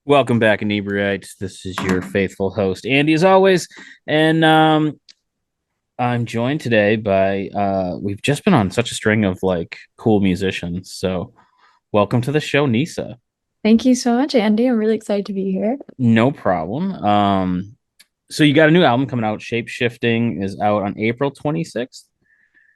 Welcome back, Inebri-art. This is your faithful host, Andy, as always. And I'm joined today by we've just been on such a string of like cool musicians. So welcome to the show, Nisa. Thank you so much, Andy. I'm really excited to be here. No problem. So you got a new album coming out. Shapeshifting is out on April 26th.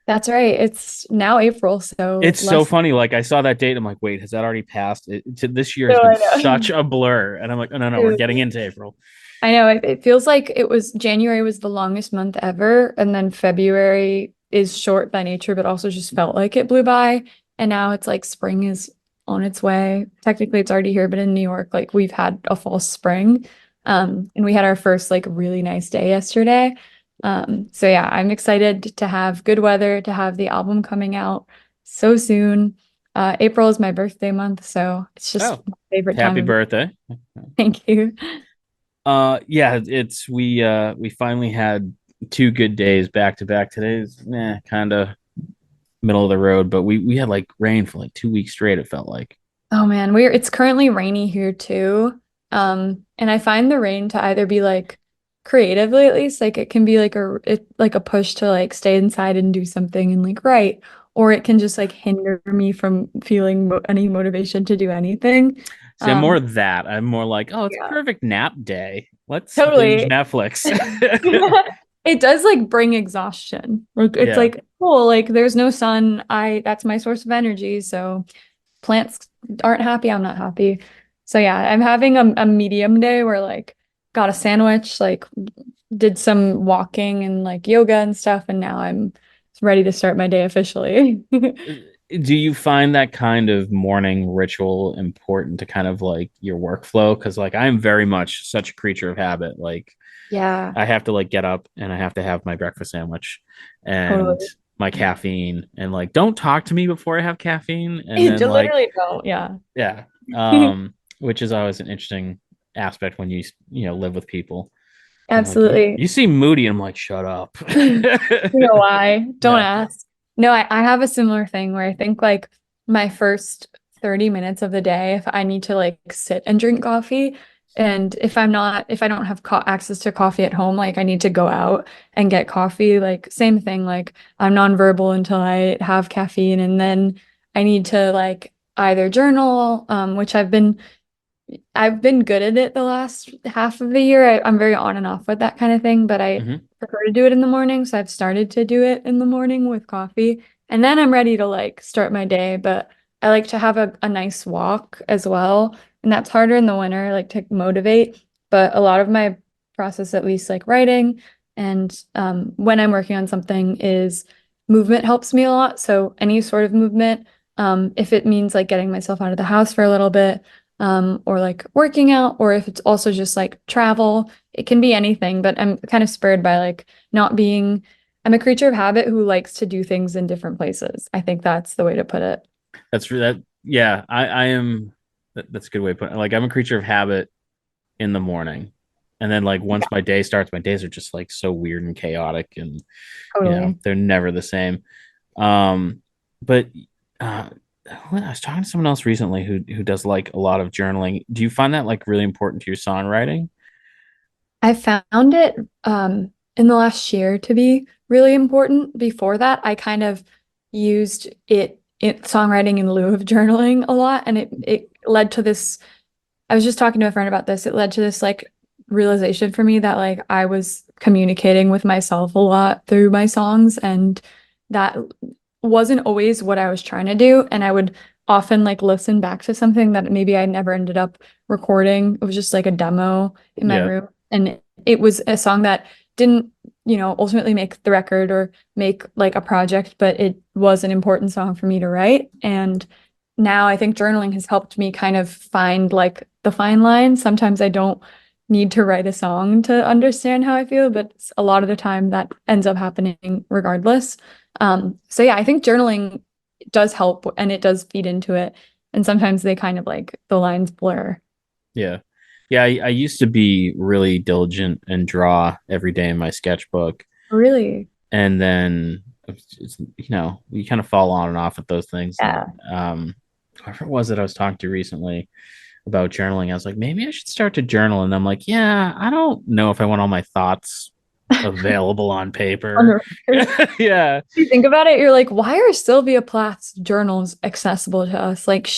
That's right. It's now April, so It's so less. funny. Like I saw that date. I'm like, wait, has that already passed? This year has No, been I know. such a blur. And I'm like, oh, no, we're getting into April. I know. It feels like it was January was the longest month ever, and then February is short by nature, but also just felt like it blew by. And now it's like spring is on its way. Technically, it's already here, but in New York, like we've had a false spring. And we had our first like really nice day yesterday. So yeah, I'm excited to have good weather, to have the album coming out so soon. April is my birthday month, so it's just Oh, my favorite time happy of year. birthday. Thank you. Yeah, it's we finally had two good days back to back. Today's kind of middle of the road, but we had like rain for like 2 weeks straight, it felt like. Oh man, we're it's currently rainy here too. And I find the rain to either be like creatively at least, like it can be like like a push to like stay inside and do something and like write, or it can just like hinder me from feeling mo any motivation to do anything. See, I'm more Um, of that. I'm more like, oh, it's a yeah, perfect nap day. Let's binge totally. Netflix. It does like bring exhaustion. Like it's Yeah, like, cool, like there's no sun. I That's my source of energy. So plants aren't happy, I'm not happy. So yeah, I'm having a medium day where like got a sandwich, like did some walking and like yoga and stuff, and now I'm ready to start my day officially. do you find that kind of morning ritual important to kind of like your workflow? Because like I'm very much such a creature of habit. Like Yeah, I have to like get up and I have to have my breakfast sandwich and totally. my caffeine and like don't talk to me before I have caffeine and It then like literally don't. Yeah. yeah which is always an interesting aspect when you live with people. They're like Absolutely. you seem moody and I'm like shut up. You know why? Don't Yeah. ask. No, I have a similar thing where I think like my first 30 minutes of the day, if I need to like sit and drink coffee, and if I don't have co access to coffee at home, like I need to go out and get coffee, like same thing, like I'm nonverbal until I have caffeine, and then I need to like either journal, which I've been good at it the last half of the year. I'm very on and off with that kind of thing, but I Hmm. prefer to do it in the morning. So I've started to do it in the morning with coffee. And then I'm ready to like start my day. But I like to have a nice walk as well. And that's harder in the winter, like to motivate. But a lot of my process, at least like writing and when I'm working on something, is movement helps me a lot. So any sort of movement, if it means like getting myself out of the house for a little bit, or like working out, or if it's also just like travel, it can be anything. But I'm kind of spurred by like not being, I'm a creature of habit who likes to do things in different places. I think that's the way to put it. That yeah, I am that's a good way to put it. Like I'm a creature of habit in the morning. And then like once my day starts, my days are just like so weird and chaotic and Totally. they're never the same. Um but uh I was talking to someone else recently who does like a lot of journaling. Do you find that like really important to your songwriting? I found it in the last year to be really important. Before that, I kind of used it songwriting in lieu of journaling a lot, and it led to this. I was just talking to a friend about this. It led to this like realization for me that like I was communicating with myself a lot through my songs, and that wasn't always what I was trying to do. And I would often like listen back to something that maybe I never ended up recording. It was just like a demo in my Yeah. room. And it was a song that didn't, ultimately make the record or make like a project, but it was an important song for me to write. And now I think journaling has helped me kind of find like the fine line. Sometimes I don't need to write a song to understand how I feel, but a lot of the time that ends up happening regardless. So yeah, I think journaling does help and it does feed into it. And sometimes they kind of like the lines blur. Yeah. Yeah, I used to be really diligent and draw every day in my sketchbook. Really? And then you kind of fall on and off with those things. And Yeah. whoever it was that I was talking to recently, about journaling. I was like, maybe I should start to journal. And I'm like, yeah, I don't know if I want all my thoughts available on On paper. the record. Yeah. You think about it, you're like, why are Sylvia Plath's journals accessible to us? Like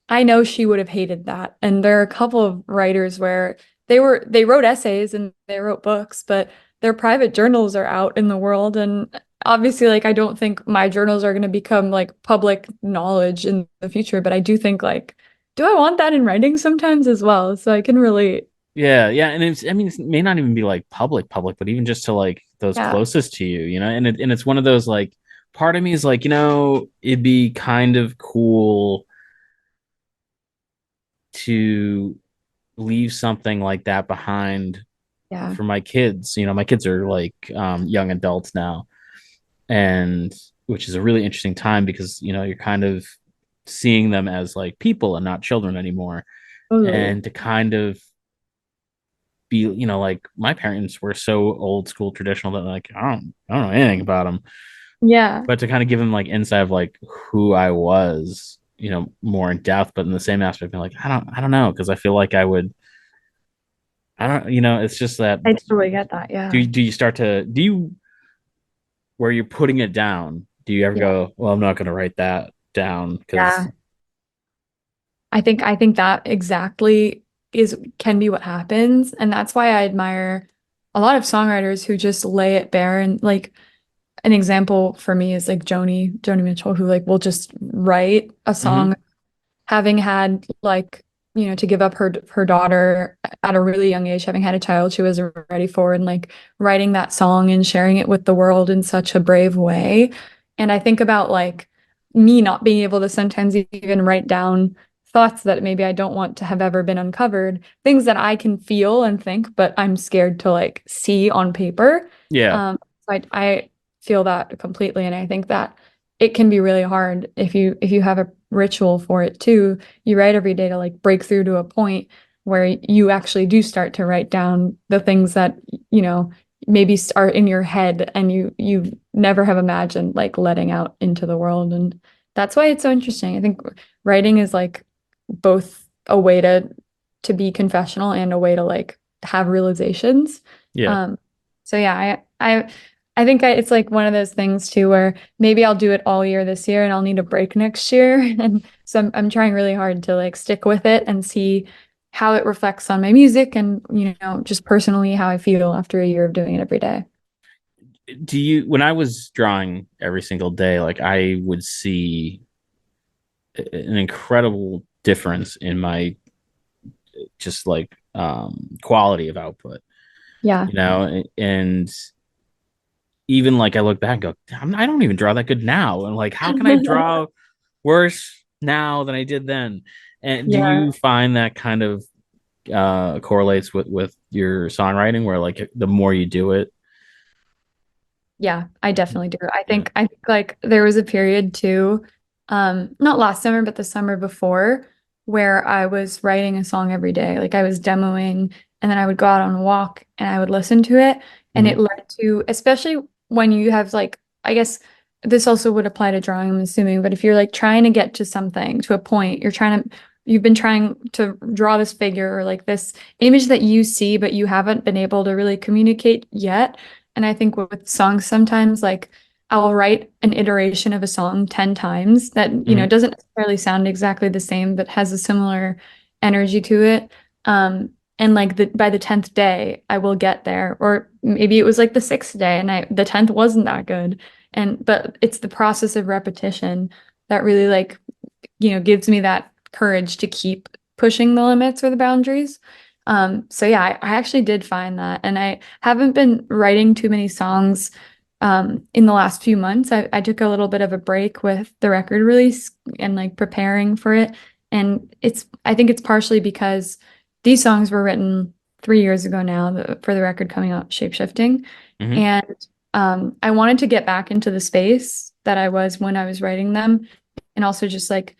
I know she would have hated that. And there are a couple of writers where they wrote essays and they wrote books, but their private journals are out in the world. And obviously, like I don't think my journals are going to become like public knowledge in the future, but I do think like, do I want that in writing sometimes as well? So I can relate. Yeah, yeah, and I mean, it may not even be like public, but even just to like those Yeah. closest to you, and it's one of those like part of me is like, it'd be kind of cool to leave something like that behind Yeah. for my kids. My kids are like young adults now, and which is a really interesting time because you're kind of seeing them as like people and not children anymore, Totally. and to kind of be like my parents were so old school traditional that like I don't know anything about them, Yeah. but to kind of give them like insight of like who I was, more in depth, but in the same aspect being like I don't know, because I feel like I would, I don't, it's just that. I totally get that. do Yeah. you, do you start to do you where you're putting it down, do you ever Yeah. go, well, I'm not going to write that down because Yeah. I think that exactly is can be what happens. And that's why I admire a lot of songwriters who just lay it bare. And like an example for me is like Joni Mitchell, who like will just write a mm-hmm, song having had like, to give up her daughter at a really young age, having had a child she wasn't ready for, and like writing that song and sharing it with the world in such a brave way. And I think about like me not being able to sometimes even write down thoughts that maybe I don't want to have ever been uncovered, things that I can feel and think, but I'm scared to like see on paper. yeah, I feel that completely, and I think that it can be really hard if you have a ritual for it too. You write every day to like break through to a point where you actually do start to write down the things that, maybe are in your head and you never have imagined like letting out into the world. And that's why it's so interesting. I think writing is like both a way to be confessional and a way to like have realizations. yeah. Um, so yeah, I think it's like one of those things too where maybe I'll do it all year this year and I'll need a break next year. And so I'm trying really hard to like stick with it and see how it reflects on my music and, just personally how I feel after a year of doing it every day. When I was drawing every single day, like I would see an incredible difference in my just like quality of output, Yeah. and even like I look back and go, I don't even draw that good now, and like how can I draw worse now than I did then? And do Yeah. you find that kind of correlates with your songwriting, where like the more you do it? Yeah, I definitely do. Yeah. I think like there was a period too, not last summer, but the summer before, where I was writing a song every day. Like I was demoing and then I would go out on a walk and I would listen to it. And Mm-hmm. it led to, especially when you have like, I guess this also would apply to drawing, I'm assuming, but if you're like trying to get to something, to a point, you've been trying to draw this figure or like this image that you see, but you haven't been able to really communicate yet. And I think with songs, sometimes like I'll write an iteration of a song 10 times that, Mm-hmm. doesn't necessarily sound exactly the same, but has a similar energy to it. And like by the 10th day, I will get there. Or maybe it was like the sixth day and the 10th wasn't that good. But it's the process of repetition that really like, gives me that courage to keep pushing the limits or the boundaries. So yeah, I actually did find that, and I haven't been writing too many songs in the last few months. I took a little bit of a break with the record release and like preparing for it, and I think it's partially because these songs were written 3 years ago now for the record coming out, Shapeshifting, Mm-hmm. and I wanted to get back into the space that I was when I was writing them, and also just like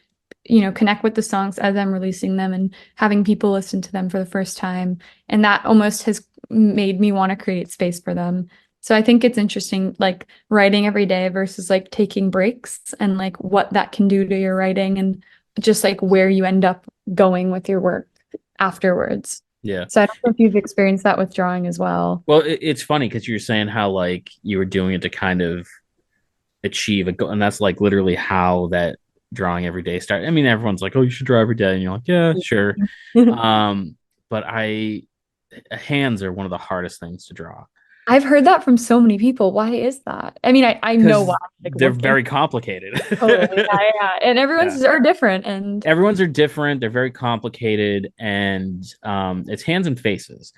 connect with the songs as I'm releasing them and having people listen to them for the first time. And that almost has made me want to create space for them. So I think it's interesting, like writing every day versus like taking breaks and like what that can do to your writing and just like where you end up going with your work afterwards. Yeah. So I don't know if you've experienced that with drawing as well. Well, it's funny because you're saying how like you were doing it to kind of achieve a goal, and that's like literally how that drawing every day started. I mean, everyone's like, "Oh, you should draw every day," and you're like, "Yeah, sure." Um, but hands are one of the hardest things to draw I've heard that from so many people. Why is that? I mean, I know why, because like they're looking very complicated. totally. Yeah, yeah. And Yeah. everyone's are different. And Everyone's are different. They're very complicated, and it's hands and faces.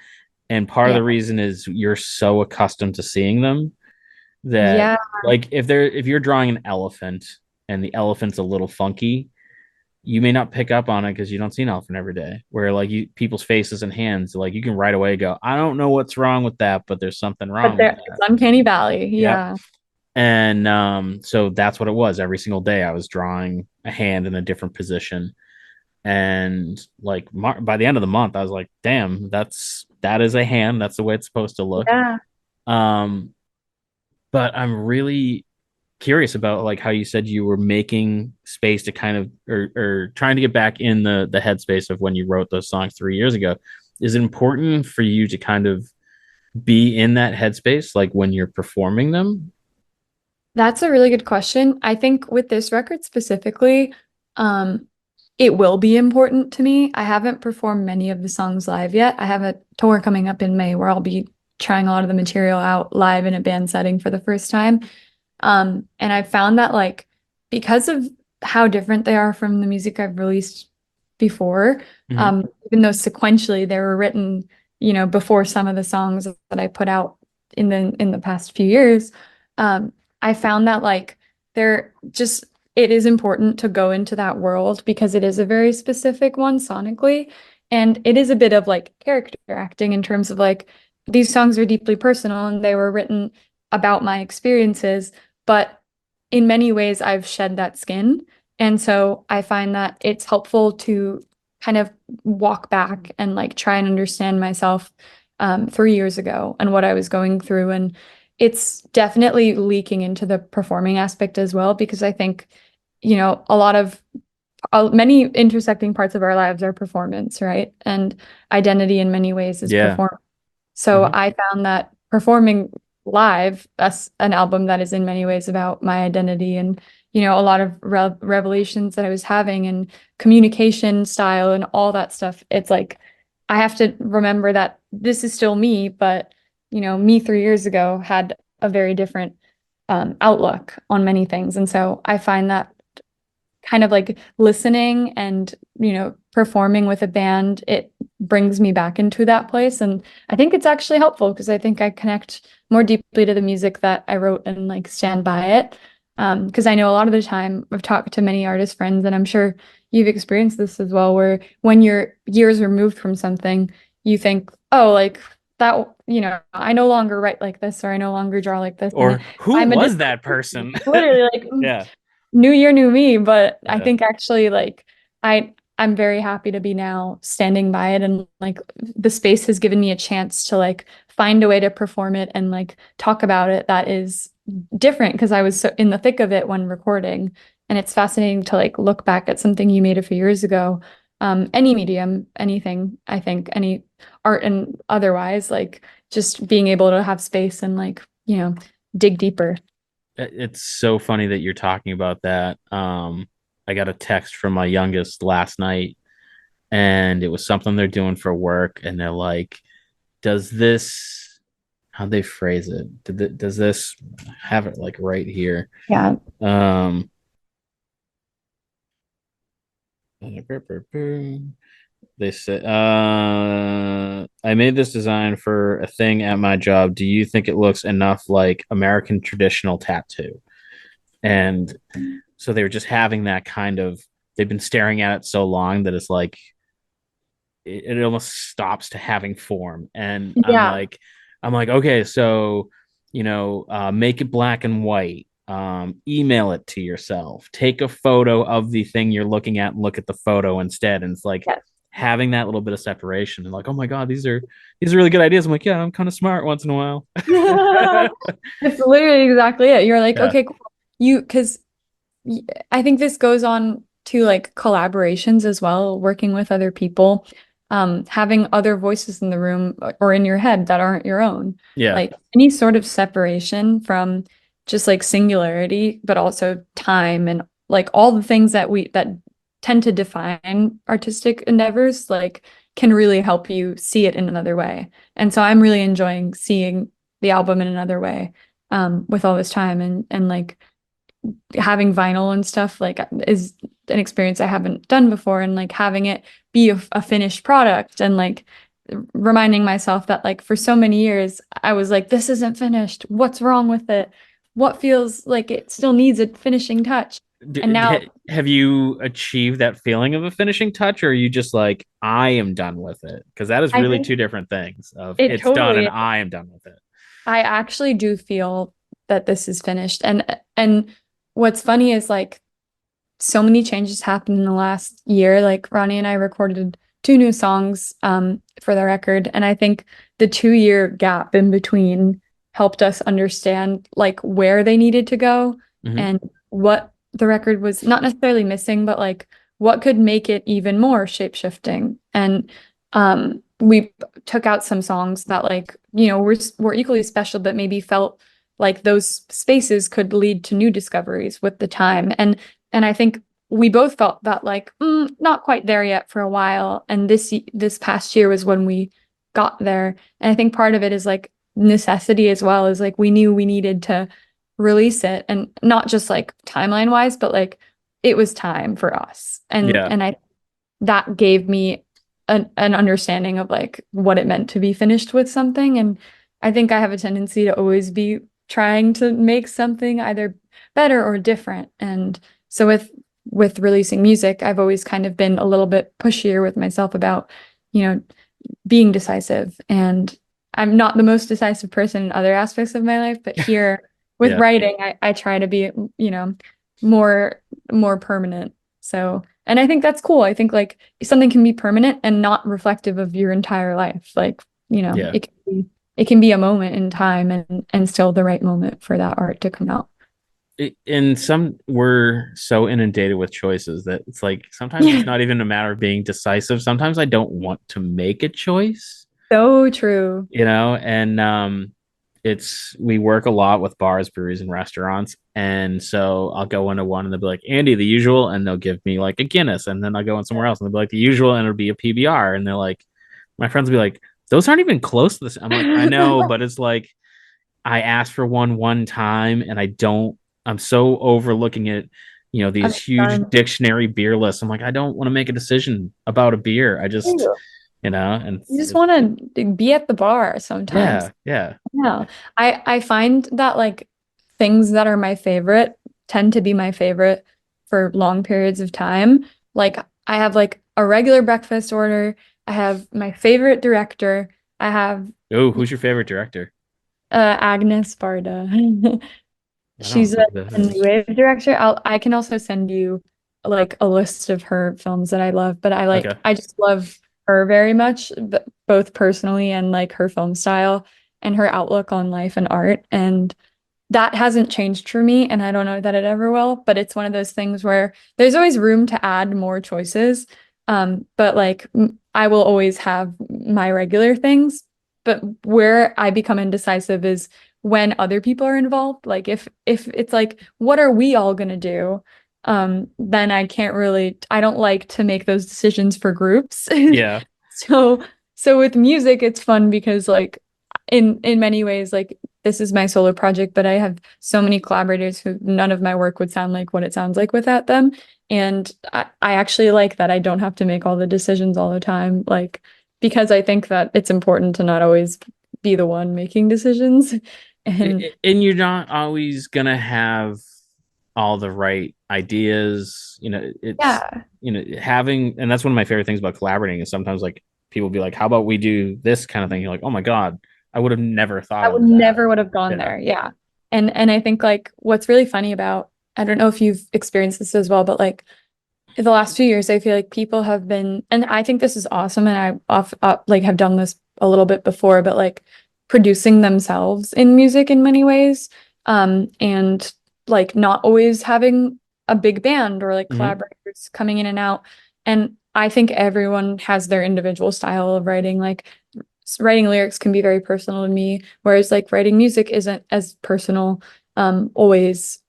And part of yeah. the reason is you're so accustomed to seeing them that, Yeah. like, if you're drawing an elephant and the elephant's a little funky, you may not pick up on it because you don't see an elephant every day. Where like people's faces and hands, like you can right away go, I don't know what's wrong with that, but there's something But wrong with there that. it's uncanny valley. Yep. Yeah. And so that's what it was. Every single day, I was drawing a hand in a different position, and like by the end of the month, I was like, "Damn, that is a hand. That's the way it's supposed to look." Yeah. Um, but I'm really curious about like how you said you were making space to kind of or trying to get back in the headspace of when you wrote those songs 3 years ago. Is it important for you to kind of be in that headspace like when you're performing them? That's a really good question. I think with this record specifically, um, it will be important to me. I haven't performed many of the songs live yet. I have a tour coming up in May where I'll be trying a lot of the material out live in a band setting for the first time. And I found that like because of how different they are from the music I've released before, Mm-hmm. even though sequentially they were written, before some of the songs that I put out in the past few years, I found that like they're just it is important to go into that world because it is a very specific one sonically. And it is a bit of like character acting in terms of like these songs are deeply personal and they were written about my experiences, but in many ways I've shed that skin. And so I find that it's helpful to kind of walk back and like try and understand myself 3 years ago and what I was going through. And it's definitely leaking into the performing aspect as well, because I think, a lot of many intersecting parts of our lives are performance, right? And identity in many ways is Yeah. performance. So Mm-hmm. I found that performing live, that's an album that is in many ways about my identity and, a lot of revelations that I was having and communication style and all that stuff. It's like I have to remember that this is still me, but, me 3 years ago had a very different outlook on many things. And so I find that kind of like listening and, performing with a band, it brings me back into that place. And I think it's actually helpful because I think I connect more deeply to the music that I wrote and like stand by it. Because I know a lot of the time I've talked to many artist friends, and I'm sure you've experienced this as well, where when you're years removed from something, you think, oh, like that, I no longer write like this or I no longer draw like this. And Or who I'm a was different that person? literally like Yeah. new year, new me. But I Yeah. think actually like I'm very happy to be now standing by it, and like the space has given me a chance to like find a way to perform it and like talk about it that is different because I was so in the thick of it when recording. And it's fascinating to like look back at something you made a few years ago. Any medium, anything, I think, any art and otherwise, like just being able to have space and like, dig deeper. It's so funny that you're talking about that. I got a text from my youngest last night, and it was something they're doing for work, and they're like, "Does this? How'd they phrase it? Does this have it like right here?" Yeah. Um, they said, "I made this design for a thing at my job. Do you think it looks enough like American traditional tattoo?" And so they were just having that kind of, they've been staring at it so long that it's like it almost stops to having form. And Yeah. I'm like, okay, so make it black and white. Email it to yourself. Take a photo of the thing you're looking at and look at the photo instead. And it's like Yes. having that little bit of separation and like, oh my God, these are really good ideas. I'm like, yeah, I'm kind of smart once in a while. It's literally exactly it. You're like, Yeah. okay, cool. Because I think this goes on to like collaborations as well, working with other people, having other voices in the room or in your head that aren't your own. Yeah. Like any sort of separation from just like singularity, but also time and like all the things that tend to define artistic endeavors, like can really help you see it in another way. And so I'm really enjoying seeing the album in another way, with all this time and like having vinyl and stuff like is an experience I haven't done before, and like having it be a finished product and like reminding myself that like for so many years I was like, this isn't finished. What's wrong with it? What feels like it still needs a finishing touch? And now Have you achieved that feeling of a finishing touch, or are you just like, I am done with it? Because that is I really think two different things. Of it it's done and totally, I am done with it. I actually do feel that this is finished. And what's funny is like so many changes happened in the last year. Like Ronnie and I recorded two new songs for the record. And I think the 2 year gap in between helped us understand like where they needed to go Hmm. and what the record was not necessarily missing, but like what could make it even more shape-shifting. And we took out some songs that like, were equally special, but maybe felt like those spaces could lead to new discoveries with the time. And I think we both felt that like not quite there yet for a while. And this past year was when we got there. And I think part of it is like necessity as well, is like we knew we needed to release it, and not just like timeline wise, but like it was time for us. And Yeah. and I that gave me an understanding of like what it meant to be finished with something. And I think I have a tendency to always be trying to make something either better or different. And so with releasing music, I've always kind of been a little bit pushier with myself about, you know, being decisive. And I'm not the most decisive person in other aspects of my life, but here with Yeah. writing, I try to be, more more permanent. So, and I think that's cool. I think like something can be permanent and not reflective of your entire life. Like, Yeah. it can be a moment in time and still the right moment for that art to come out. And some we're so inundated with choices that it's like sometimes Yeah. it's not even a matter of being decisive. Sometimes I don't want to make a choice, So true. and it's we work a lot with bars, breweries, and restaurants. And so I'll go into one and they'll be like, Andy, the usual, and they'll give me like a Guinness, and then I'll go in somewhere else and they'll be like the usual, and it'll be a PBR. And they're like, my friends will be like, those aren't even close to this. I'm like, I know, but it's like I asked for one time and I'm so overlooking it, I'm these huge done. dictionary beer lists. I'm like, I don't want to make a decision about a beer. I just, and You just want to be at the bar yeah, sometimes. yeah, Yeah. I find that like things that are my favorite tend to be my favorite for long periods of time. Like I have like a regular breakfast order. I have my favorite director. I have Oh, who's your favorite director? Agnes Barda. I don't She's know who a that new is. wave director. I can also send you like a list of her films that I love, but Okay. I just love her very much, both personally and like her film style and her outlook on life and art. And that hasn't changed for me, and I don't know that it ever will, but it's one of those things where there's always room to add more choices. But like I will always have my regular things, but where I become indecisive is when other people are involved. Like if it's like, what are we all gonna do? Then I don't like to make those decisions for groups. Yeah. So so with music, it's fun because like in many ways, like this is my solo project, but I have so many collaborators who none of my work would sound like what it sounds like without them. And I actually like that I don't have to make all the decisions all the time, like because I think that it's important to not always be the one making decisions. And And you're not always gonna have all the right ideas. It's yeah, having, and that's one of my favorite things about collaborating is sometimes like people be like, "How about we do this kind of thing?" You're like, "Oh my god, I would have never thought I would of that." never would have gone Yeah, there. Yeah. And I think like what's really funny about, I don't know if you've experienced this as well, but like in the last few years, I feel like people have been, and I think this is awesome, and like have done this a little bit before, but like producing themselves in music in many ways, and like not always having a big band or like Hmm. collaborators coming in and out. And I think everyone has their individual style of writing. Like writing lyrics can be very personal to me, whereas like writing music isn't as personal always.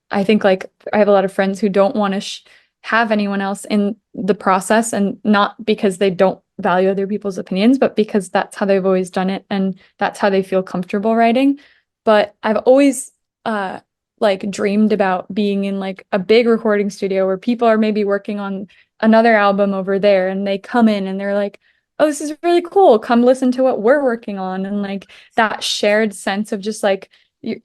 I think like I have a lot of friends who don't want to have anyone else in the process, and not because they don't value other people's opinions, but because that's how they've always done it and that's how they feel comfortable writing. But I've always uh like dreamed about being in like a big recording studio where people are maybe working on another album over there and they come in and they're like, "Oh, this is really cool. Come listen to what we're working on." And like that shared sense of just like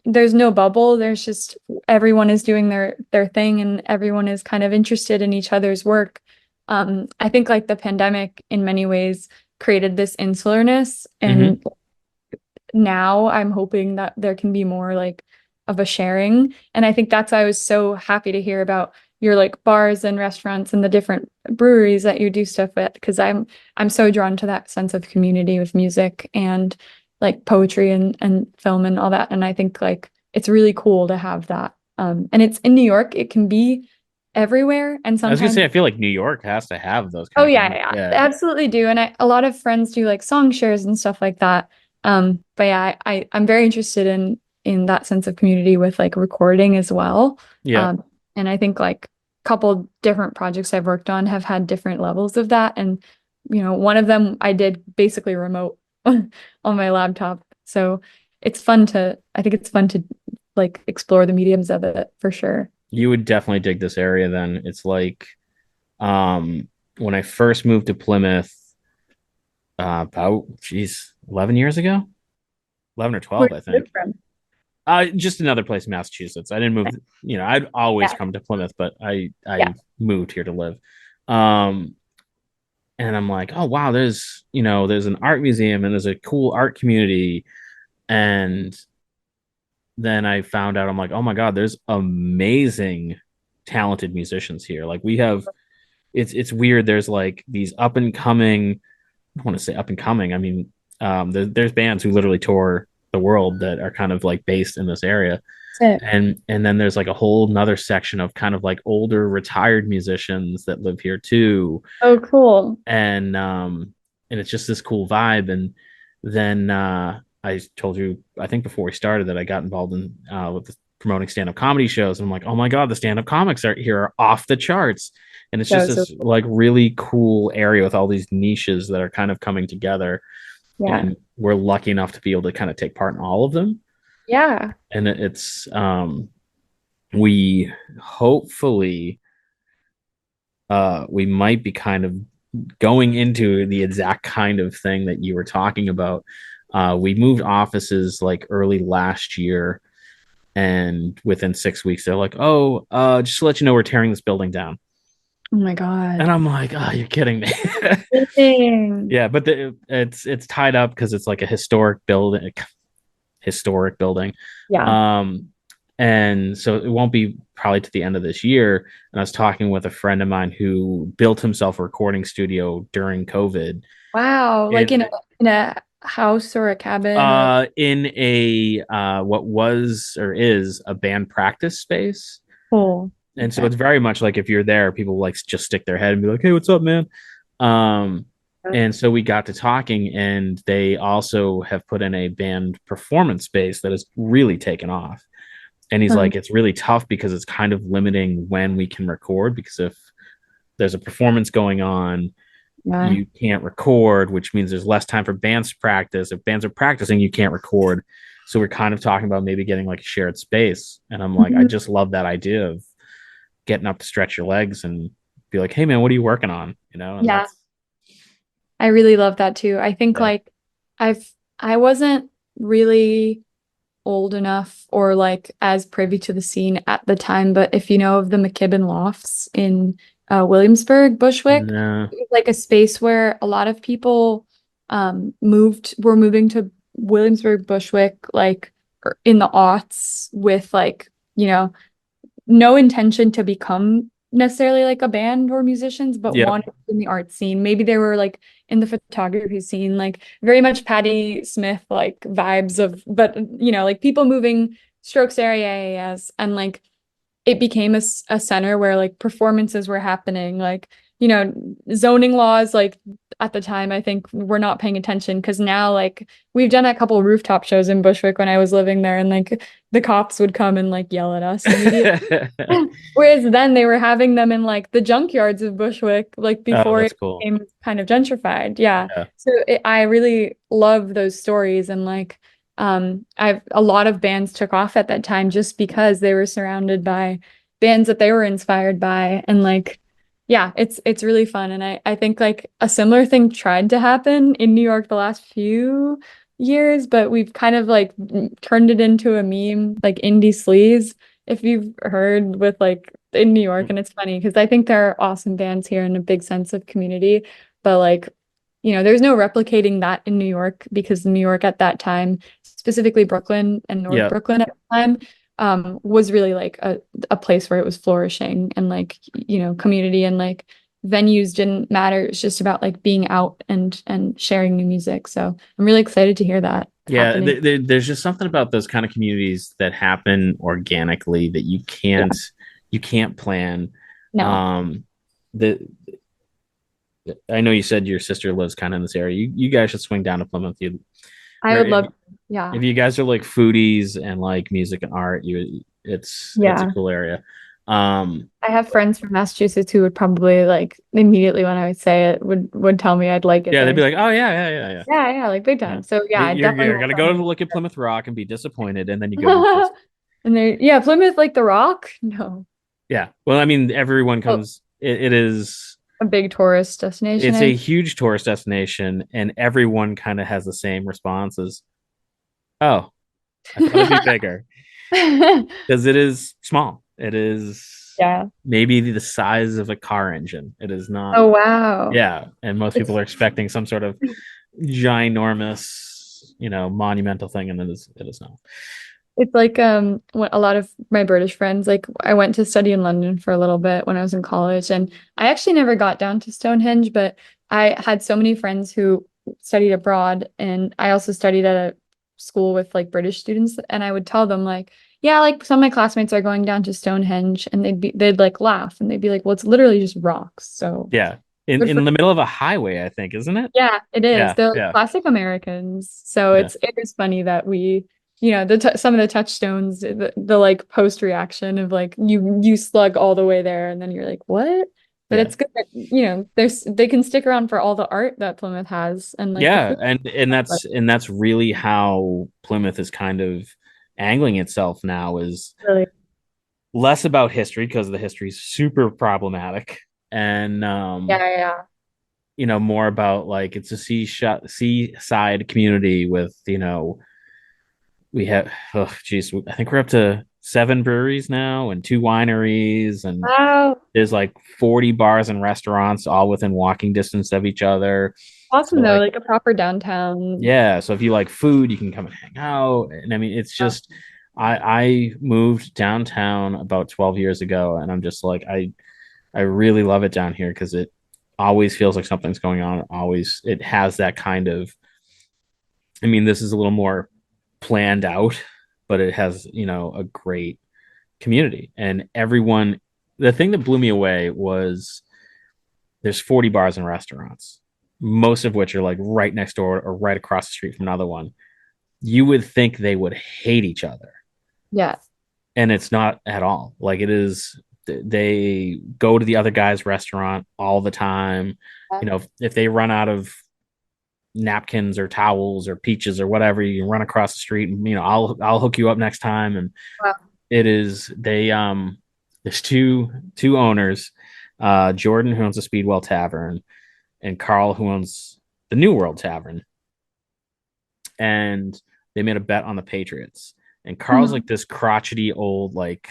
there's no bubble. There's just everyone is doing their thing and everyone is kind of interested in each other's work. I think like the pandemic in many ways created this insularness, Hmm. and now I'm hoping that there can be more like of a sharing. And I think that's why I was so happy to hear about your like bars and restaurants and the different breweries that you do stuff with, because I'm so drawn to that sense of community with music and like poetry and film and all that. And I think like it's really cool to have that. And it's in New York, it can be everywhere. And I was gonna sometimes say I feel like New York has to have those oh kind of yeah, things. yeah, Yeah. absolutely do. And a lot of friends do like song shares and stuff like that. But yeah, I'm very interested in that sense of community with like recording as well. Yeah. Um, and I think like a couple different projects I've worked on have had different levels of that. And one of them I did basically remote on my laptop. So I think it's fun to like explore the mediums of it for sure. You would definitely dig this area then. It's like um when I first moved to Plymouth about 11 years ago. 11 or Where 12, I you live think. from? Just another place in Massachusetts. I didn't move, I'd always Yeah, come to Plymouth, but I yeah. moved here to live. Um and I'm like, "Oh wow, there's an art museum and there's a cool art community." And then I found out, I'm like, "Oh my God, there's amazing talented musicians here." Like we have it's weird. There's like these up and coming, I don't want to say up and coming. I mean, there's bands who literally tour the world that are kind of like based in this area, Sick. and then there's like a whole nother section of kind of like older retired musicians that live here too, Oh, cool. and and it's just this cool vibe. And then I told you, I think before we started, that I got involved in with promoting stand-up comedy shows, and I'm like, oh my God, the stand-up comics are here are off the charts. And it's That just was so this cool. like really cool area with all these niches that are kind of coming together, Yeah. and we're lucky enough to be able to kind of take part in all of them. Yeah. And it's we hopefully we might be kind of going into the exact kind of thing that you were talking about. We moved offices like early last year, and within 6 weeks, they're like, "Oh, just to let you know, we're tearing this building down." Oh my And God. I'm like, "Oh, you're kidding me." Dang. Yeah, but it's tied up because it's like a historic building. Yeah. Um, and so it won't be probably to the end of this year. And I was talking with a friend of mine who built himself a recording studio during COVID Wow. Like in in a house or a cabin or in a what was or is a band practice space. cool. And so Okay. it's very much like if you're there, people like just stick their head and be like, "Hey, what's up, man?" Um, and so we got to talking, and they also have put in a band performance space that has really taken off. And he's Um, like, it's really tough because it's kind of limiting when we can record, because if there's a performance going on, yeah. you can't record, which means there's less time for bands to practice. If bands are practicing, you can't record. So we're kind of talking about maybe getting like a shared space. And I'm like, I Mhm. just love that idea of getting up to stretch your legs and be like, hey man, what are you working on? And Yeah. that's I really love that too. I think yeah. like I wasn't really old enough or like as privy to the scene at the time, but if you know of the McKibben Lofts in Williamsburg, Bushwick, No. it was like a space where a lot of people were moving to Williamsburg, Bushwick, like in the aughts with like, no intention to become necessarily like a band or musicians, but Yep. wanted in the art scene. Maybe they were like in the photography scene, like very much Patti Smith like vibes of, but like people moving strokes area, yes, and like it became a center where like performances were happening, like, you know, zoning laws, like at the time, I think we're not paying attention because now, like, we've done a couple rooftop shows in Bushwick when I was living there, and like the cops would come and like yell at us immediately. Oh, Whereas then they were having them in like the junkyards of Bushwick, like before that's it cool. became kind of gentrified. Yeah. Yeah. So I really love those stories, and like I've a lot of bands took off at that time just because they were surrounded by bands that they were inspired by, and like yeah, it's really fun. And I think like a similar thing tried to happen in New York the last few years, but we've kind of like turned it into a meme, like indie sleaze, if you've heard, with like in New York. And it's funny because I think there are awesome bands here and a big sense of community, but like, you know, there's no replicating that in New York because New York at that time, specifically Brooklyn and North Yeah. Brooklyn at the time, was really like a place where it was flourishing, and like, you know, community and like venues didn't matter. It's just about like being out and sharing new music. So I'm really excited to hear that Yeah, happening. there's just something about those kind of communities that happen organically that Yeah. you can't plan. No, Um, the I know you said your sister lives kind of in this area. You guys should swing down to Plymouth. You, I or would love, yeah. if you guys are like foodies and like music and art, it's a Yeah. cool area. Um, I have friends from Massachusetts who would probably like immediately when I would say it would tell me I'd like it yeah, they'd there. be like, oh yeah. Yeah, yeah, like big Yeah. time. So yeah, I definitely You're will gonna go come. to look at Plymouth Rock and be disappointed, and then you go to this. And they, yeah, Plymouth, like the Rock? No. Yeah. Well, I mean, everyone Oh, comes. It is. a big tourist destination, It's I a huge tourist destination, and everyone kind of has the same responses. Oh, I thought it'd be bigger because it is small. It is Yeah. maybe the size of a car engine. It is not. Oh wow. Yeah, and most It's people are expecting some sort of ginormous, monumental thing, and it is not. it's like what a lot of my British friends, like I went to study in London for a little bit when I was in college, and I actually never got down to Stonehenge, but I had so many friends who studied abroad, and I also studied at a school with like British students, and I would tell them like, yeah, like some of my classmates are going down to Stonehenge, and they'd like laugh and they'd be like, well, it's literally just rocks. So Yeah, in good for in the middle of a highway, I think, isn't it? yeah, it is. Yeah, They're like yeah, classic Americans. So yeah, it is funny that we, you know, the t some of the touchstones, the like post reaction of like you slug all the way there and then you're like, what? But yeah. it's good that, you know, they can stick around for all the art that Plymouth has and like the Yeah, food. and that's really how Plymouth is kind of angling itself now, is Really. less about history because the history is super problematic, and Yeah, yeah. more about like it's a seaside community with, we have, oh geez, I think we're up to 7 breweries now and 2 wineries, and Wow. there's like 40 bars and restaurants all within walking distance of each other. So Awesome though, like, like a proper downtown. yeah, so if you like food, you can come and hang out. And I mean, it's Yeah. just, I moved downtown about 12 years ago, and I'm just like, I really love it down here because it always feels like something's going on. Always, it has that kind of, I mean, this is a little more planned out, but it has, a great community. And everyone, the thing that blew me away was there's 40 bars and restaurants, most of which are like right next door or right across the street from another one. You would think they would hate each other, Yeah. and it's not at all. Like, it is, they go to the other guy's restaurant all the time. If they run out of napkins or towels or peaches or whatever, you run across the street, and I'll hook you up next time. And Wow. it is, there's two owners, Jordan, who owns the Speedwell Tavern, and Carl, who owns the New World Tavern. And they made a bet on the Patriots. And Carl's Mhm. like this crotchety old, like,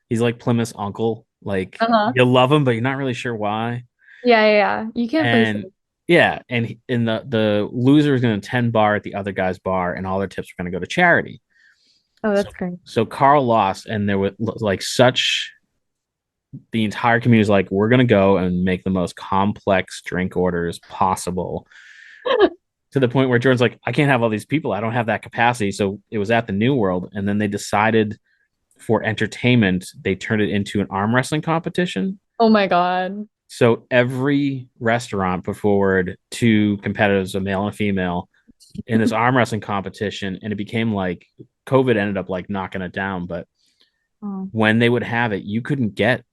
he's like Plymouth's uncle. Like, Uh-huh. you love him, but you're not really sure why. Yeah, yeah, yeah. You can't place And it. yeah, and in the loser is going to 10 bar at the other guy's bar, and all their tips are going to go to charity. Oh, So that's great. so Carl lost, and there was like such, the entire community is like, we're going to go and make the most complex drink orders possible, to the point where Jordan's like, I can't have all these people. I don't have that capacity. So it was at the New World, and then they decided for entertainment, they turned it into an arm wrestling competition. Oh my God. So every restaurant put forward two competitors, a male and a female, in this arm wrestling competition, and it became like COVID ended up like knocking it down. But Oh. when they would have it, you couldn't get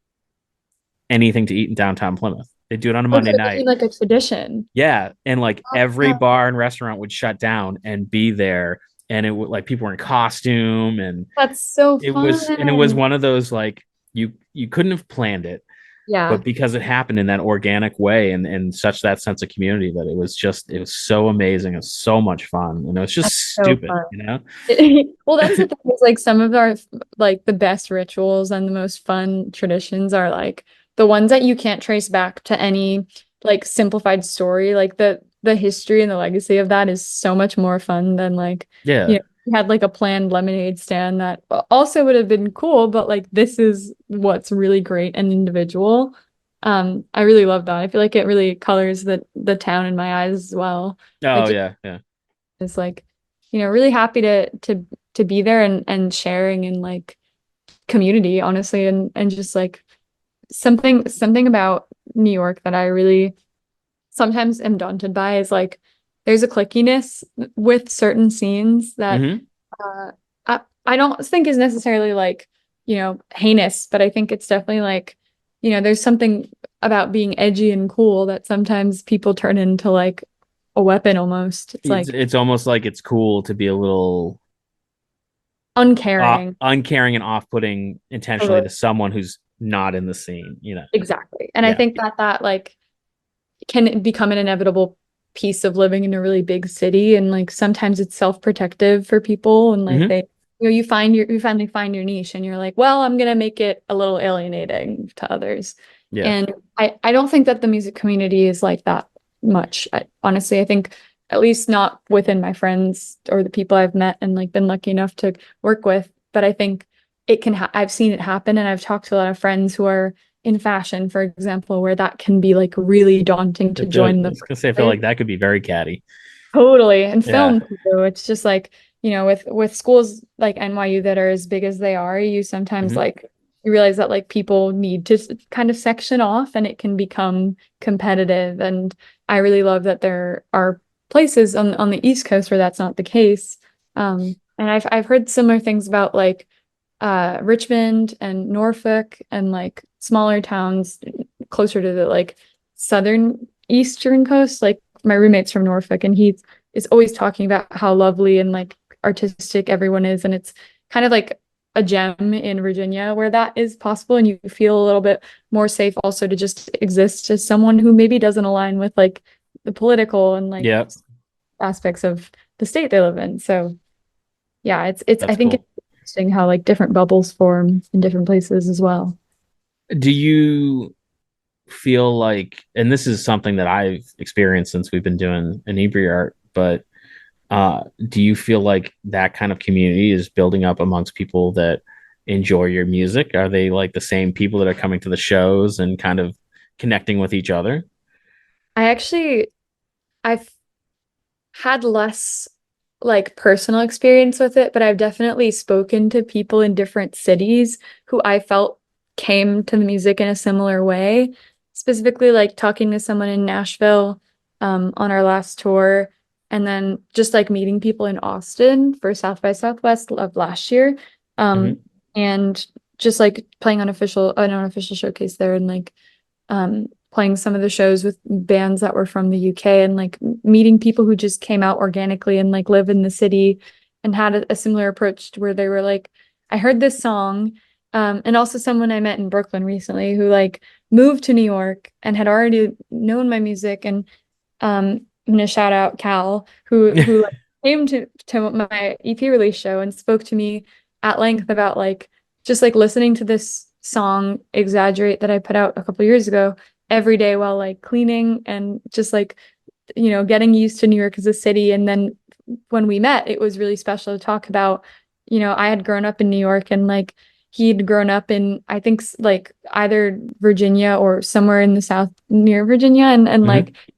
anything to eat in downtown Plymouth. They do it on a Oh, so Monday it became night. like a tradition. Yeah, and like every Oh, bar and restaurant would shut down and be there, and it would like people were in costume, and that's so it was fun. one of those like you couldn't have planned it, Yeah, but because it happened in that organic way and such that sense of community that it was so amazing, it was so much fun, and it was just that's so stupid, fun. you know. Well, that's the thing is like some of our like the best rituals and the most fun traditions are like the ones that you can't trace back to any like simplified story. Like the history and the legacy of that is so much more fun than like, you Yeah. know, you had like a planned lemonade stand that also would have been cool, but like this is what's really great and individual. I really love that. I feel like it really colors the town in my eyes as well. Oh Like yeah, yeah. is like, really happy to be there and sharing in like community, honestly, and just like something about New York that I really sometimes am daunted by is like there's a clickiness with certain scenes that Mm-hmm. uh I don't think is necessarily like, heinous, but I think it's definitely like, there's something about being edgy and cool that sometimes people turn into like a weapon almost. It's like It's almost like it's cool to be a little uncaring. uncaring and off-putting intentionally Totally. to someone who's not in the scene, you know. Exactly. And I Yeah. think that like can become an inevitable piece of living in a really big city. And like sometimes it's self-protective for people and like Mm-hmm. they, you finally find your niche and you're like, well, I'm gonna make it a little alienating to others. Yeah. And I don't think that the music community is like that much. Honestly, I think at least not within my friends or the people I've met and like been lucky enough to work with. But I think I've seen it happen and I've talked to a lot of friends who are in fashion, for example, where that can be like really daunting to I join the was gonna say I feel workplace. like that could be very catty. Totally. And Yeah. film too. It's just like, with schools like NYU that are as big as they are, you sometimes Mm-hmm. like you realize that like people need to kind of section off and it can become competitive. And I really love that there are places on the East Coast where that's not the case. And I've heard similar things about like Richmond and Norfolk and like smaller towns closer to the like southern eastern coast. Like my roommate's from Norfolk and he is always talking about how lovely and like artistic everyone is. And it's kind of like a gem in Virginia where that is possible and you feel a little bit more safe also to just exist as someone who maybe doesn't align with like the political and like Yeah. aspects of the state they live in. So yeah, it's I That's think it's cool. interesting how like different bubbles form in different places as well. Do you feel like, and this is something that I've experienced since we've been doing Inebri-art, but do you feel like that kind of community is building up amongst people that enjoy your music? Are they like the same people that are coming to the shows and kind of connecting with each other? I've had less like personal experience with it, but I've definitely spoken to people in different cities who I felt came to the music in a similar way. Specifically, like talking to someone in Nashville on our last tour, and then just like meeting people in Austin for South by Southwest of last year. Um, Mm-hmm. and just like playing on an unofficial showcase there and like playing some of the shows with bands that were from the UK and like meeting people who just came out organically and like live in the city and had a similar approach to where they were like, I heard this song. And also someone I met in Brooklyn recently who like moved to New York and had already known my music. And I'm gonna shout out Cal, who like, came to my EP release show and spoke to me at length about like just like listening to this song Exaggerate that I put out a couple years ago every day while like cleaning and just like getting used to New York as a city. And then when we met, it was really special to talk about, I had grown up in New York and like he'd grown up in, I think like either Virginia or somewhere in the South near Virginia. And like Mm-hmm.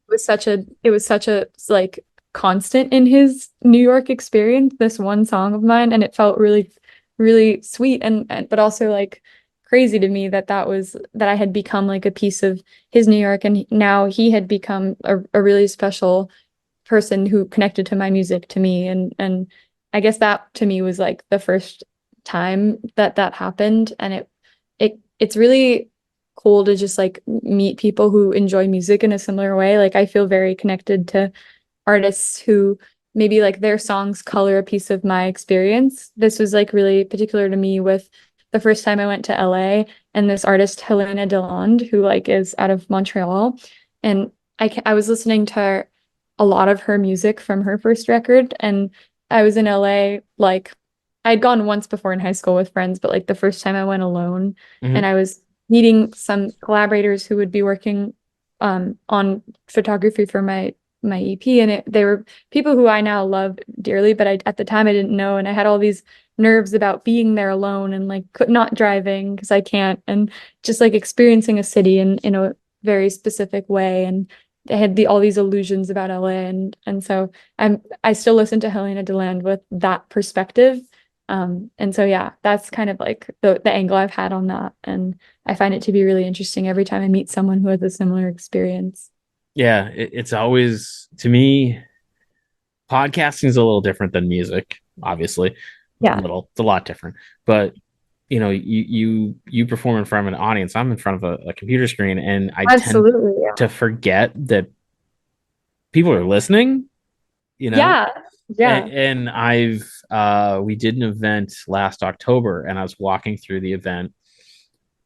it was such a like constant in his New York experience, this one song of mine. And it felt really really sweet and but also like crazy to me that that I had become like a piece of his New York, and now he had become a really special person who connected to my music to me, and I guess that to me was like the first time that that happened, and it's really cool to just like meet people who enjoy music in a similar way. Like I feel very connected to artists who maybe like their songs color a piece of my experience. This was like really particular to me with the first time I went to LA, and this artist Helena Deland, who like is out of Montreal, and I was listening to a lot of her music from her first record, and I was in LA like I'd gone once before in high school with friends, but like the first time I went alone, and Hmm. I was meeting some collaborators who would be working on photography for my EP, and they were people who I now love dearly, but at the time I didn't know, and I had all these nerves about being there alone and like not driving because I can't, and just like experiencing a city in a very specific way, and I had all these illusions about LA, and so I still listen to Helena Deland with that perspective. And so yeah, that's kind of like the angle I've had on that, and I find it to be really interesting every time I meet someone who has a similar experience. Yeah, it's always to me, podcasting is a little different than music, obviously. Yeah, It's a lot different. But you perform in front of an audience. I'm in front of a computer screen, and I tend absolutely. Yeah. to forget that people are listening, you know? Yeah. Yeah. And I've we did an event last October, and I was walking through the event,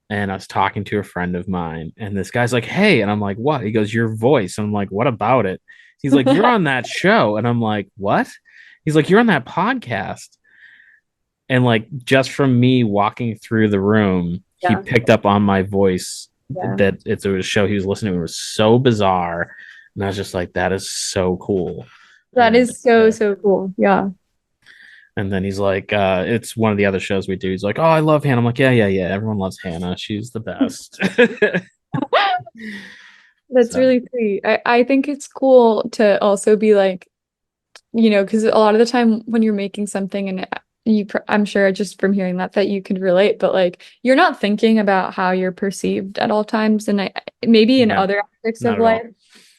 and I was talking to a friend of mine, and this guy's like, "Hey," and I'm like, "What?" He goes, "Your voice." I'm like, "What about it?" He's like, "You're on that show," and I'm like, "What?" He's like, "You're on that podcast," and like just from me walking through the room, he Yeah. picked up on my voice Yeah. that it was a show he was listening to. It was so bizarre, and I was just like, "That is so cool." That And is so, yeah. so cool. Yeah. And then he's like, it's one of the other shows we do. He's like, "Oh, I love Hannah." I'm like, "Yeah, yeah, yeah. Everyone loves Hannah. She's the best." That's So really sweet. I think it's cool to also be like, because a lot of the time when you're making something and I'm sure just from hearing that you could relate, but like you're not thinking about how you're perceived at all times. And maybe in no, other aspects not of at all. life,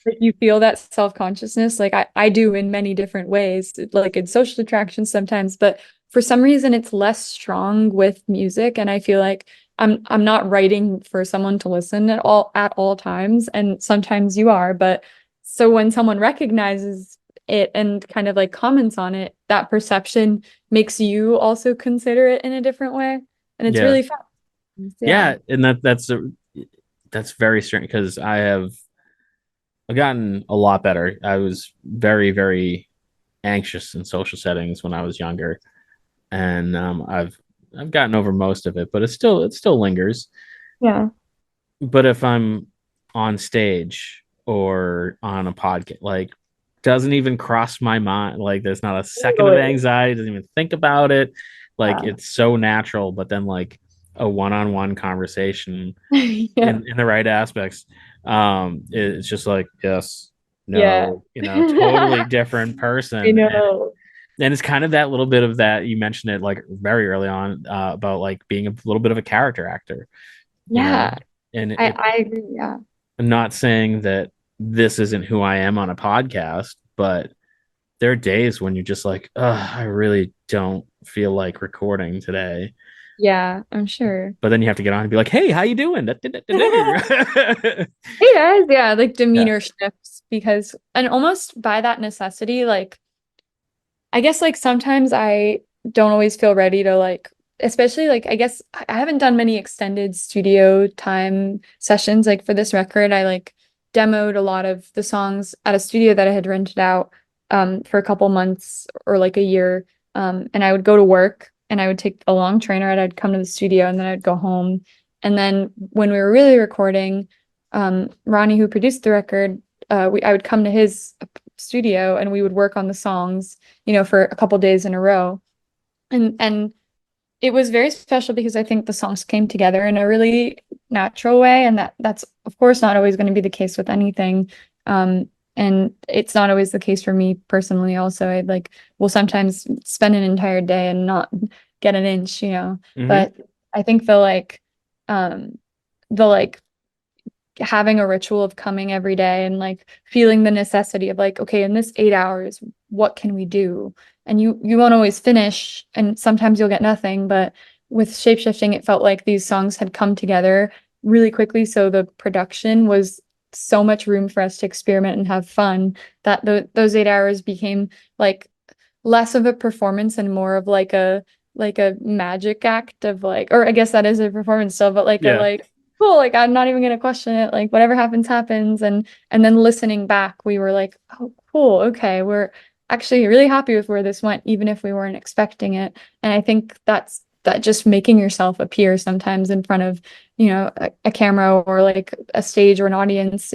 like you feel that self-consciousness. Like I do in many different ways, like in social attractions sometimes, but for some reason it's less strong with music. And I feel like I'm not writing for someone to listen at all times. And sometimes you are, but so when someone recognizes it and kind of like comments on it, that perception makes you also consider it in a different way. And it's Yeah, really fun. Yeah. yeah, and that's very strange because I've gotten a lot better. I was very, very anxious in social settings when I was younger, and I've gotten over most of it, but it still lingers. Yeah. But if I'm on stage or on a podcast, like doesn't even cross my mind. Like there's not a second of Totally. anxiety, doesn't even think about it. Like Yeah. it's so natural, but then like a one-on-one conversation Yeah. in the right aspects, it's just like yes, Yeah. no, totally different I person. know. And it's kind of that little bit of that you mentioned it like very early on, about like being a little bit of a character actor, you know, Yeah. and I it, I agree. Yeah. I'm not saying that this isn't who I am on a podcast, but there are days when you're just like, I really don't feel like recording today. Yeah, I'm sure. But then you have to get on and be like, "Hey, how you doing?" Hey guys, yeah, like Yeah, demeanor shifts because and almost by that necessity, like I guess like sometimes I don't always feel ready to like, especially like I guess I haven't done many extended studio time sessions. Like for this record, I like demoed a lot of the songs at a studio that I had rented out for a couple months or like a year. And I would go to work and I would take a long train ride. I'd come to the studio and then I'd go home. And then when we were really recording, Ronnie, who produced the record, I would come to his studio and we would work on the songs for a couple days in a row. And it was very special because I think the songs came together in a really natural way. And that's of course not always going to be the case with anything. And it's not always the case for me personally also. I like will sometimes spend an entire day and not get an inch, you know. Hmm. But I think um the like having a ritual of coming every day and like feeling the necessity of like, okay, in this 8 hours, what can we do? And you won't always finish, and sometimes you'll get nothing. But with Shapeshifting, it felt like these songs had come together really quickly. So the production was so much room for us to experiment and have fun that those 8 hours became like less of a performance and more of like a magic act of like, or I guess that is a performance still, but like a Yeah. like cool, like I'm not even gonna question it, like whatever happens happens. And then listening back we were like, oh cool, okay, we're actually really happy with where this went even if we weren't expecting it. And I think that just making yourself appear sometimes in front of, you know, a camera or like a stage or an audience,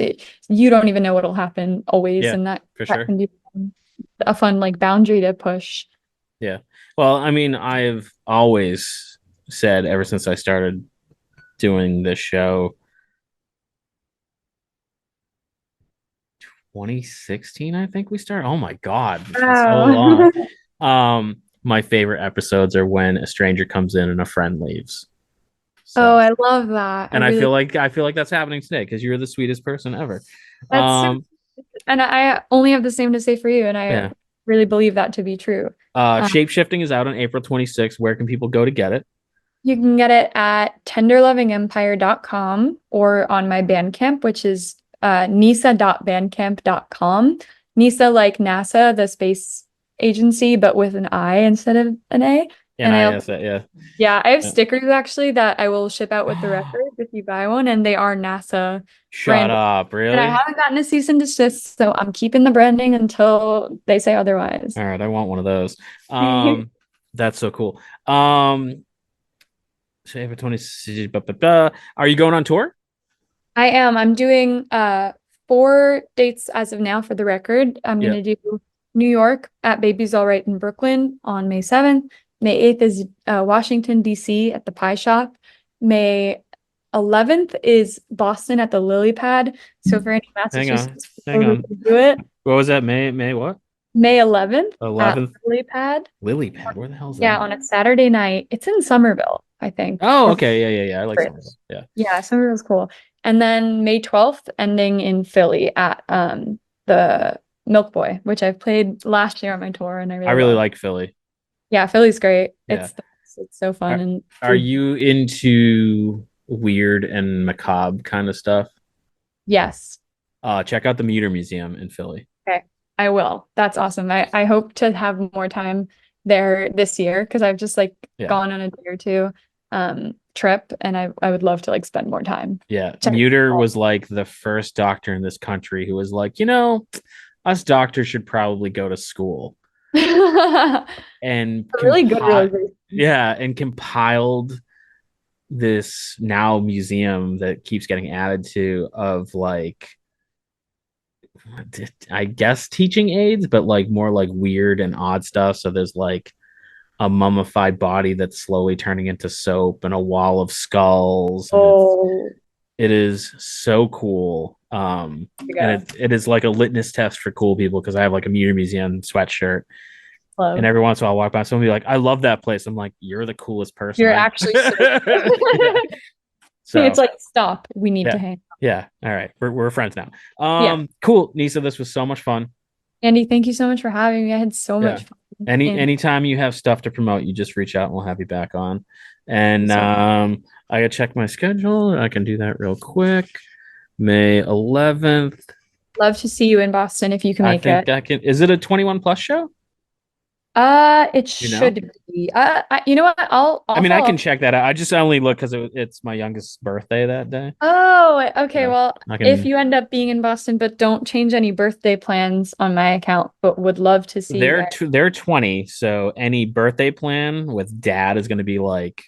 you don't even know what'll happen always, Yeah, and for that sure. can be a fun like boundary to push. Yeah. Well, I mean, I've always said ever since I started doing this show, 2016, I think we started. Oh my God, it's been so long. Wow. My favorite episodes are when a stranger comes in and a friend leaves. Oh, So, I love that. I and really, I feel like that's happening today because you're the sweetest person ever. that's so, Um, and I only have the same to say for you, and I yeah. really believe that to be true. Um, Shapeshifting is out on April 26th. Where can people go to get it? you can get it at tenderlovingempire.com or on my Bandcamp, which is nisa.bandcamp.com. Nisa like NASA, the space agency, but with an I instead of an A. And I also, NIS, yeah. yeah, I have Yeah. stickers actually that I will ship out with the record if you buy one, and they are NASA Shut branded. up, And I really? haven't gotten a cease and desist, so I'm keeping the branding until they say otherwise. All right, I want one of those. Um, that's so cool. April 20, blah, blah, blah. Are you going on tour? I am. I'm doing 4 dates as of now for the record. I'm Yeah. gonna do New York at Baby's All Right in Brooklyn on May 7th. May 8th is Washington, D.C. at the Pie Shop. May 11th is Boston at the Lily Pad. So for any Hang on. Massachusetts Hang people who on. can do it, What was that? May what? May 11th at 11th. Lily Pad. Lily pad. Where the hell is Yeah, that? on a Saturday night. It's in Somerville, I think. Oh, Or okay. Yeah, yeah, yeah. I like Somerville. Fritz. Yeah. Yeah, Somerville's cool. And then May 12th, ending in Philly at the Milk Boy, which I've played last year on my tour and I I really really love. like Philly. Yeah, Philly's great. Yeah. It's so fun Are, and are food. you into weird and macabre kind of stuff? Yes. Check out the Meter Museum in Philly. Okay. I will. That's awesome. I hope to have more time there this year because I've just like Yeah. gone on a day or two trip, and I would love to like spend more time. Yeah. Check it Muter out. was like the first doctor in this country who was like, you know, us doctors should probably go to school A and really good compile, realization. yeah, and compiled this now museum that keeps getting added to of like I guess teaching aids, but like more like weird and odd stuff. So there's like a mummified body that's slowly turning into soap and a wall of skulls, and Oh, it is so cool. you And go. it is like a litmus test for cool people because I have like a Muir Museum sweatshirt, and Love. every once in a while I'll walk by someone be like, I love that place. I'm like, you're the coolest person You're I actually so yeah. it's So like, stop. We need to yeah. hang. Yeah. All right. We're friends now. Yeah. Cool. Nisa, this was so much fun. Andy, thank you so much for having me. I had so Yeah. much fun. And Anytime you have stuff to promote, you just reach out and we'll have you back on. thank you And so much. I gotta check my schedule. I can do that real quick. May 11th. Love to see you in Boston if you can I make think it. I can. Is it a 21 plus show? It You know? should be. You know what? I I'll mean, I follow can up. check that out. I just only look because it's my youngest birthday that day. Oh, okay. So Well, I if can. you end up being in Boston, but don't change any birthday plans on my account, but would love to see you there. They're 20, so any birthday plan with dad is going to be like,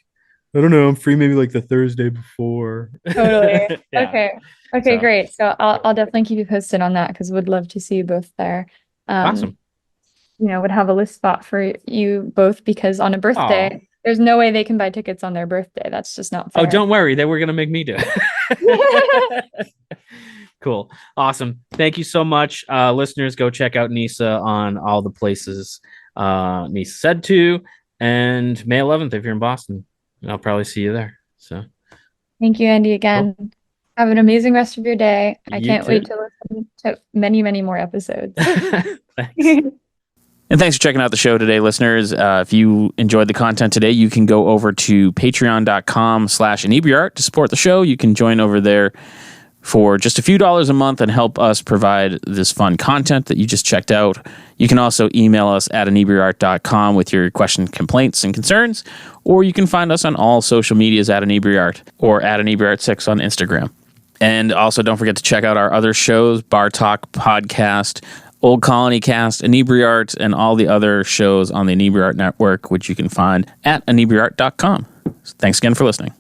I don't know, I'm free maybe like the Thursday before. Totally. Yeah. Okay. Okay, So great. So I'll definitely keep you posted on that because would love to see you both there. awesome. Would have a list spot for you both because on a Oh, birthday, there's no way they can buy tickets on their birthday. That's just not oh, fair. don't worry. They were going to make me do it. Cool. Awesome. Thank you so much. Listeners, go check out Nisa on all the places Nisa said to. And May 11th, if you're in Boston, I'll probably see you there. So Thank you, Andy, cool. again. Have an amazing rest of your day. I You can't wait too. to listen to many, many more episodes. Thanks. And thanks for checking out the show today, listeners. If you enjoyed the content today, you can go over to patreon.com/Inebri-art to support the show. You can join over there for just a few dollars a month and help us provide this fun content that you just checked out. You can also email us at Inebri-art.com with your questions, complaints, and concerns, or you can find us on all social medias at Inebri-art or at Inebri-art6 on Instagram. And also don't forget to check out our other shows, Bar Talk Podcast, Old Colony Cast, Inebri-art, and all the other shows on the Inebri-art Network, which you can find at Inebri-art.com. So thanks again for listening.